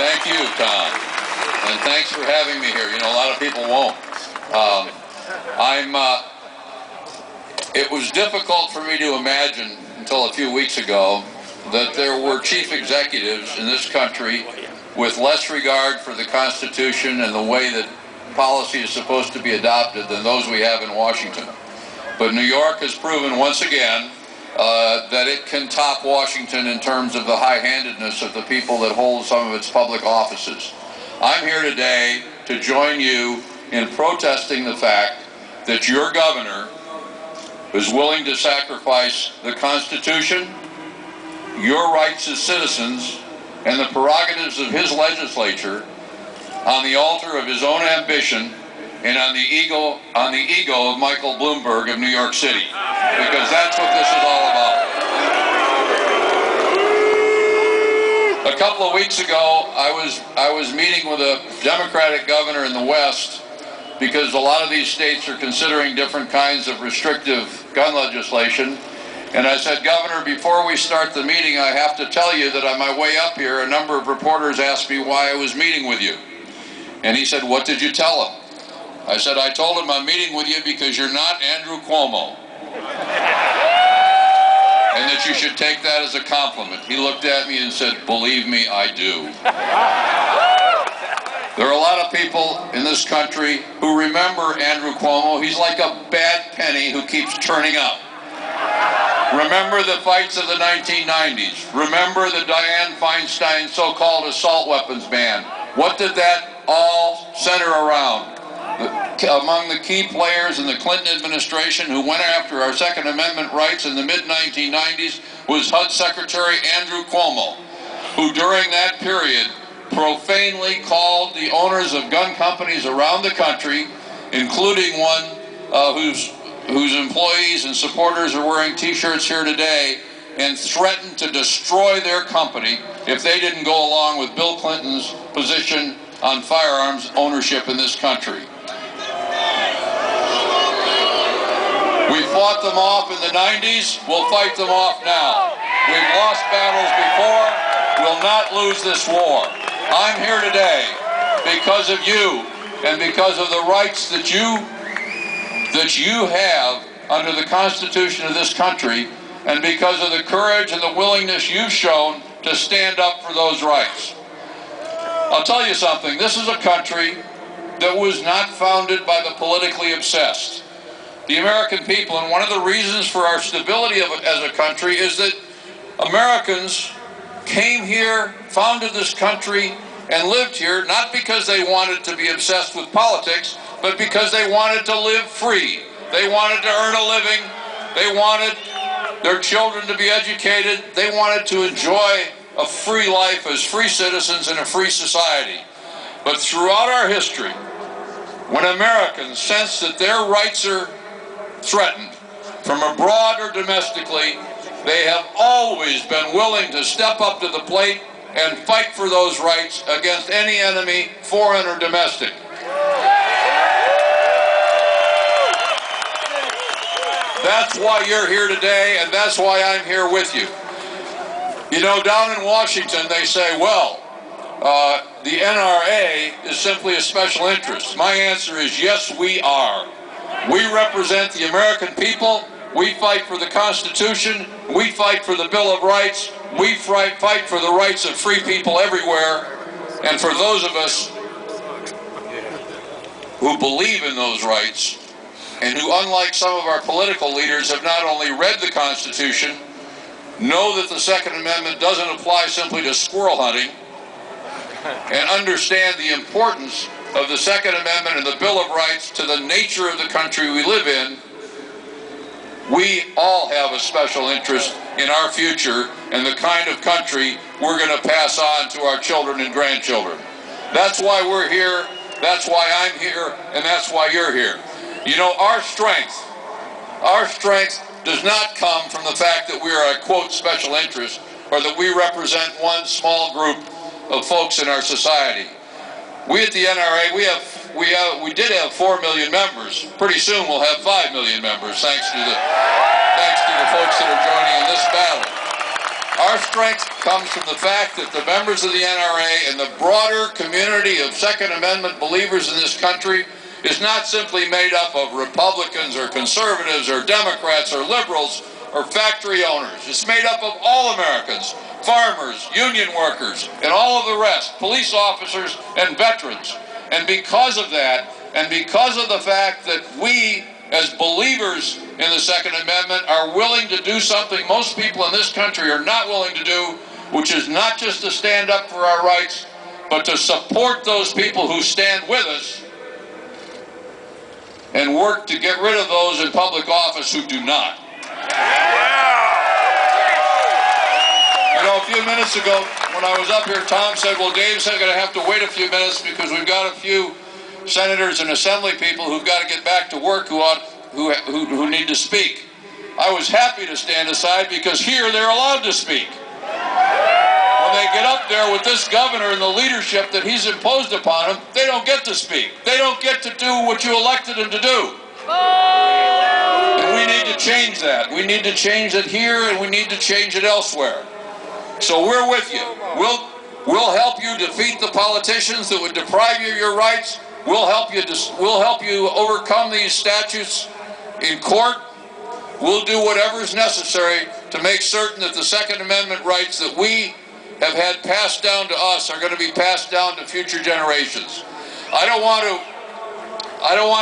Thank you, Tom. And thanks for having me here. You know, a lot of people won't. It was difficult for me to imagine until a few weeks ago that there were chief executives in this country with less regard for the Constitution and the way that policy is supposed to be adopted than those we have in Washington. But New York has proven once again that it can top Washington in terms of the high-handedness of the people that hold some of its public offices. I'm here today to join you in protesting the fact that your governor is willing to sacrifice the Constitution, your rights as citizens, and the prerogatives of his legislature on the altar of his own ambition and on the ego of Michael Bloomberg of New York City, because that's what this is all about. A couple of weeks ago, I was meeting with a Democratic governor in the West because a lot of these states are considering different kinds of restrictive gun legislation. And I said, Governor, before we start the meeting, I have to tell you that on my way up here, a number of reporters asked me why I was meeting with you. And he said, what did you tell them? I said, I told him I'm meeting with you because you're not Andrew Cuomo. And that you should take that as a compliment. He looked at me and said, believe me, I do. There are a lot of people in this country who remember Andrew Cuomo. He's like a bad penny who keeps turning up. Remember the fights of the 1990s. Remember the Dianne Feinstein so-called assault weapons ban. What did that all center around? Among the key players in the Clinton administration who went after our Second Amendment rights in the mid-1990s was HUD Secretary Andrew Cuomo, who during that period profanely called the owners of gun companies around the country, including one whose employees and supporters are wearing T-shirts here today, and threatened to destroy their company if they didn't go along with Bill Clinton's position on firearms ownership in this country. We fought them off in the 90s, we'll fight them off now. We've lost battles before, we'll not lose this war. I'm here today because of you and because of the rights that you have under the Constitution of this country, and because of the courage and the willingness you've shown to stand up for those rights. I'll tell you something, this is a country that was not founded by the politically obsessed. The American people, and one of the reasons for our stability as a country is that Americans came here, founded this country, and lived here not because they wanted to be obsessed with politics, but because they wanted to live free. They wanted to earn a living. They wanted their children to be educated. They wanted to enjoy a free life as free citizens in a free society. But throughout our history, when Americans sense that their rights are threatened, from abroad or domestically, they have always been willing to step up to the plate and fight for those rights against any enemy, foreign or domestic. That's why you're here today, and that's why I'm here with you. You know, down in Washington, they say, well, the NRA is simply a special interest. My answer is, yes, we are. We represent the American people. We fight for the Constitution. We fight for the Bill of Rights. We fight for the rights of free people everywhere. And for those of us who believe in those rights, and who, unlike some of our political leaders, have not only read the Constitution, know that the Second Amendment doesn't apply simply to squirrel hunting, and understand the importance of the Second Amendment and the Bill of Rights to the nature of the country we live in, we all have a special interest in our future and the kind of country we're going to pass on to our children and grandchildren. That's why we're here, that's why I'm here, and that's why you're here. You know, our strength does not come from the fact that we are a, quote, special interest, or that we represent one small group of folks in our society. We at the NRA, we did have 4 million members. Pretty soon we'll have 5 million members, thanks to the folks that are joining in this battle. Our strength comes from the fact that the members of the NRA and the broader community of Second Amendment believers in this country is not simply made up of Republicans or conservatives or Democrats or liberals or factory owners. It's made up of all Americans, farmers, union workers, and all of the rest, police officers and veterans. And because of that, and because of the fact that we, as believers in the Second Amendment, are willing to do something most people in this country are not willing to do, which is not just to stand up for our rights, but to support those people who stand with us and work to get rid of those in public office who do not. You know, a few minutes ago, when I was up here, Tom said, well, Dave's going to have to wait a few minutes because we've got a few senators and assembly people who've got to get back to work who need to speak. I was happy to stand aside because here they're allowed to speak. When they get up there with this governor and the leadership that he's imposed upon them, they don't get to speak. They don't get to do what you elected them to do. And we need to change that. We need to change it here and we need to change it elsewhere. So we're with you. We'll help you defeat the politicians that would deprive you of your rights. We'll help you overcome these statutes in court. We'll do whatever is necessary to make certain that the Second Amendment rights that we have had passed down to us are going to be passed down to future generations. I don't want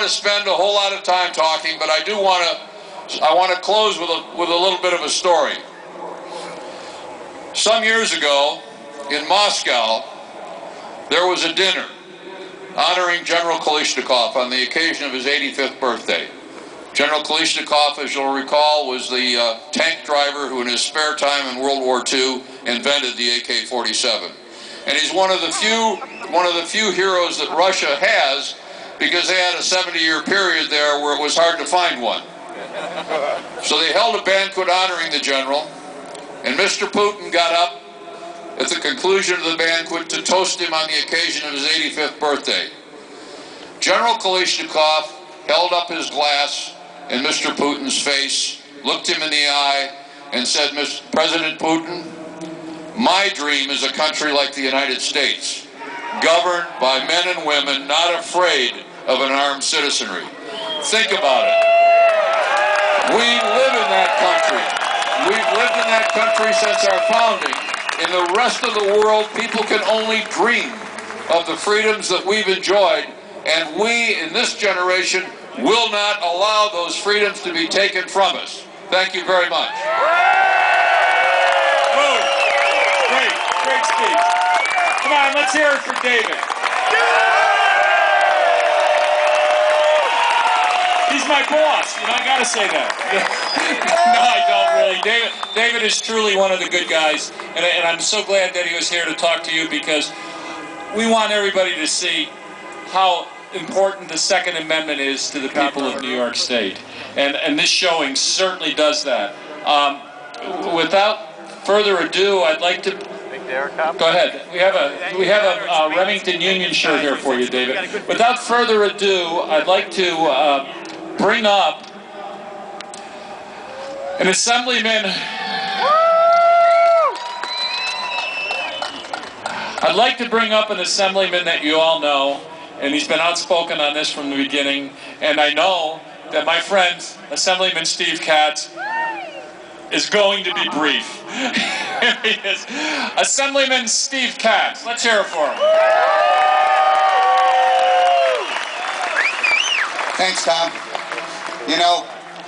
to spend a whole lot of time talking, but I want to close with a little bit of a story. Some years ago in Moscow, there was a dinner honoring General Kalashnikov on the occasion of his 85th birthday. General Kalashnikov, as you'll recall, was the tank driver who in his spare time in World War II invented the AK-47. And he's one of the few heroes that Russia has because they had a 70-year period there where it was hard to find one. So they held a banquet honoring the general, and Mr. Putin got up at the conclusion of the banquet to toast him on the occasion of his 85th birthday. General Kalashnikov held up his glass in Mr. Putin's face, looked him in the eye, and said, Mr. President Putin, my dream is a country like the United States, governed by men and women not afraid of an armed citizenry. Think about it. We live in that country. We've lived in that country since our founding. In the rest of the world, people can only dream of the freedoms that we've enjoyed, and we, in this generation, will not allow those freedoms to be taken from us. Thank you very much. Oh, great speech. Come on, let's hear it for David. He's my boss, you know, I gotta say that. No, I don't really. David is truly one of the good guys, and I'm so glad that he was here to talk to you because we want everybody to see how important the Second Amendment is to the people of New York State. And this showing certainly does that. Without further ado, I'd like to... Go ahead. We have a Remington Union shirt here for you, David. Without further ado, I'd like to bring up an assemblyman. I'd like to bring up an assemblyman that you all know, and he's been outspoken on this from the beginning, and I know that my friend, Assemblyman Steve Katz, is going to be brief. He is. Assemblyman Steve Katz. Let's hear it for him. Thanks, Tom. You know,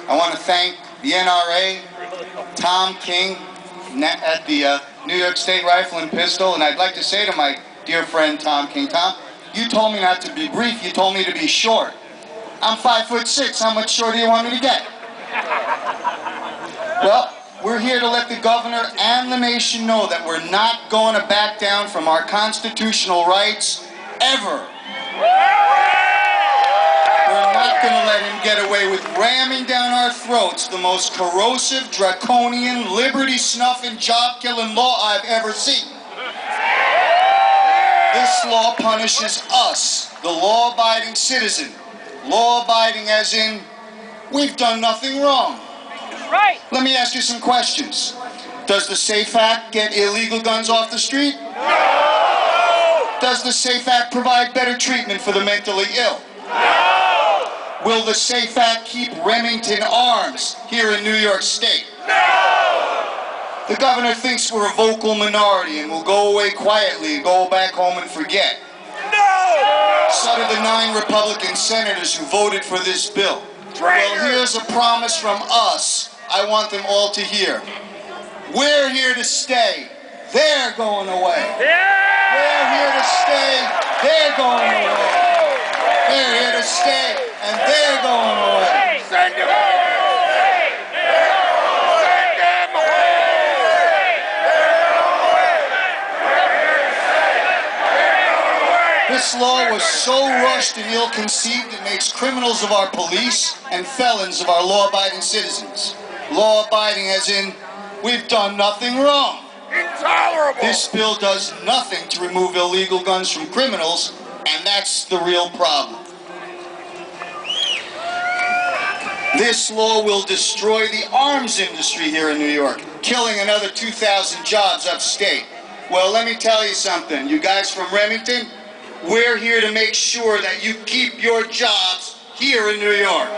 I want to thank the NRA, Tom King at the New York State Rifle and Pistol, and I'd like to say to my dear friend Tom King, Tom, you told me not to be brief, you told me to be short. I'm 5'6", how much shorter do you want me to get? Well, we're here to let the governor and the nation know that we're not going to back down from our constitutional rights, ever. We're not going to let him get away with ramming down our throats the most corrosive, draconian, liberty-snuffing, job-killing law I've ever seen. This law punishes us, the law-abiding citizen. Law-abiding as in, we've done nothing wrong. Right. Let me ask you some questions. Does the SAFE Act get illegal guns off the street? No! Does the SAFE Act provide better treatment for the mentally ill? No! Will the SAFE Act keep Remington arms here in New York State? No! The governor thinks we're a vocal minority and will go away quietly and go back home and forget. No! So do the 9 Republican senators who voted for this bill. Well, here's a promise from us I want them all to hear. We're here to stay. They're going away. We're here to stay. They're going away. They're here to stay, and they're going away. Send them away! Send them away! This law was so rushed and ill-conceived it makes criminals of our police and felons of our law-abiding citizens. Law-abiding as in, we've done nothing wrong. Intolerable! This bill does nothing to remove illegal guns from criminals, and that's the real problem. This law will destroy the arms industry here in New York, killing another 2,000 jobs upstate. Well, let me tell you something. You guys from Remington, we're here to make sure that you keep your jobs here in New York.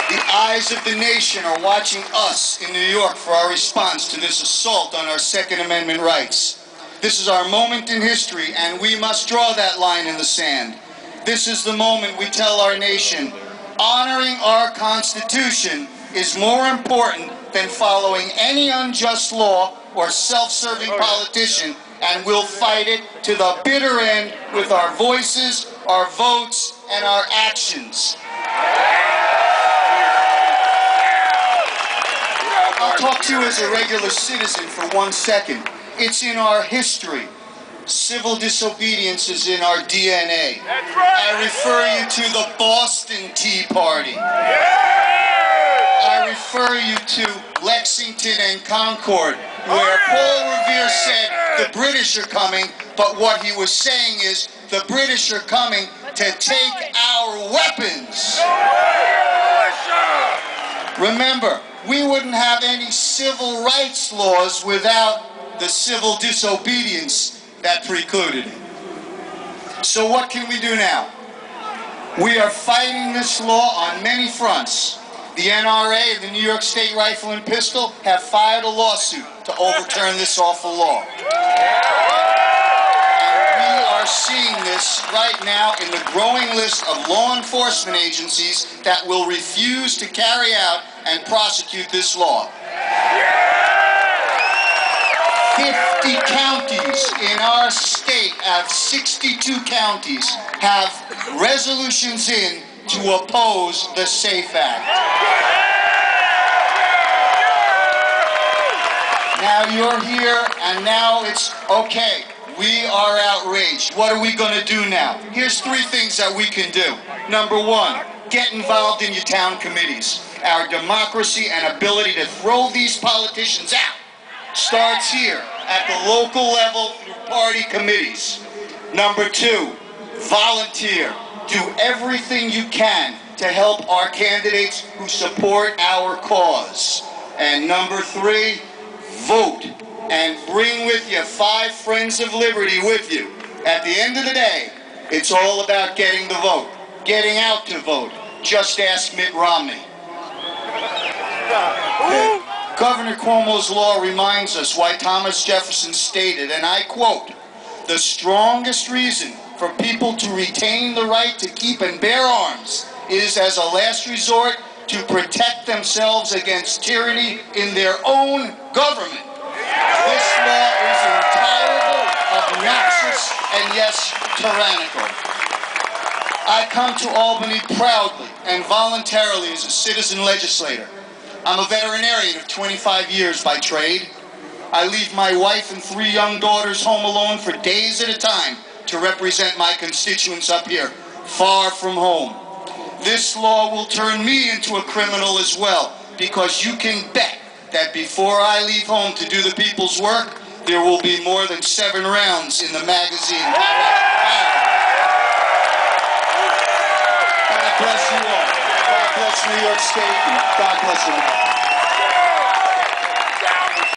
The eyes of the nation are watching us in New York for our response to this assault on our Second Amendment rights. This is our moment in history, and we must draw that line in the sand. This is the moment we tell our nation, honoring our Constitution is more important than following any unjust law or self-serving politician, and we'll fight it to the bitter end with our voices, our votes, and our actions. I'll talk to you as a regular citizen for 1 second. It's in our history. Civil disobedience is in our DNA. That's right. I refer you to the Boston Tea Party. I refer you to Lexington and Concord, where Paul Revere said the British are coming, but what he was saying is the British are coming to take our weapons. Remember, we wouldn't have any civil rights laws without the civil disobedience that precluded it. So what can we do now? We are fighting this law on many fronts. The NRA and the New York State Rifle and Pistol have filed a lawsuit to overturn this awful law. And we are seeing this right now in the growing list of law enforcement agencies that will refuse to carry out and prosecute this law. 50 counties in our state, out of 62 counties, have resolutions in to oppose the SAFE Act. Now you're here, and now it's okay. We are outraged. What are we going to do now? Here's 3 things that we can do. Number 1, get involved in your town committees. Our democracy and ability to throw these politicians out starts here at the local level through party committees. Number 2, volunteer. Do everything you can to help our candidates who support our cause. And number 3, vote. And bring with you 5 Friends of Liberty with you. At the end of the day, it's all about getting the vote, getting out to vote. Just ask Mitt Romney. Governor Cuomo's law reminds us why Thomas Jefferson stated, and I quote, "The strongest reason for people to retain the right to keep and bear arms is as a last resort to protect themselves against tyranny in their own government." This law is intolerable, obnoxious, and yes, tyrannical. I come to Albany proudly and voluntarily as a citizen legislator. I'm a veterinarian of 25 years by trade. I leave my wife and 3 young daughters home alone for days at a time to represent my constituents up here, far from home. This law will turn me into a criminal as well, because you can bet that before I leave home to do the people's work, there will be more than 7 rounds in the magazine. God bless you all. God bless New York State, and God bless America.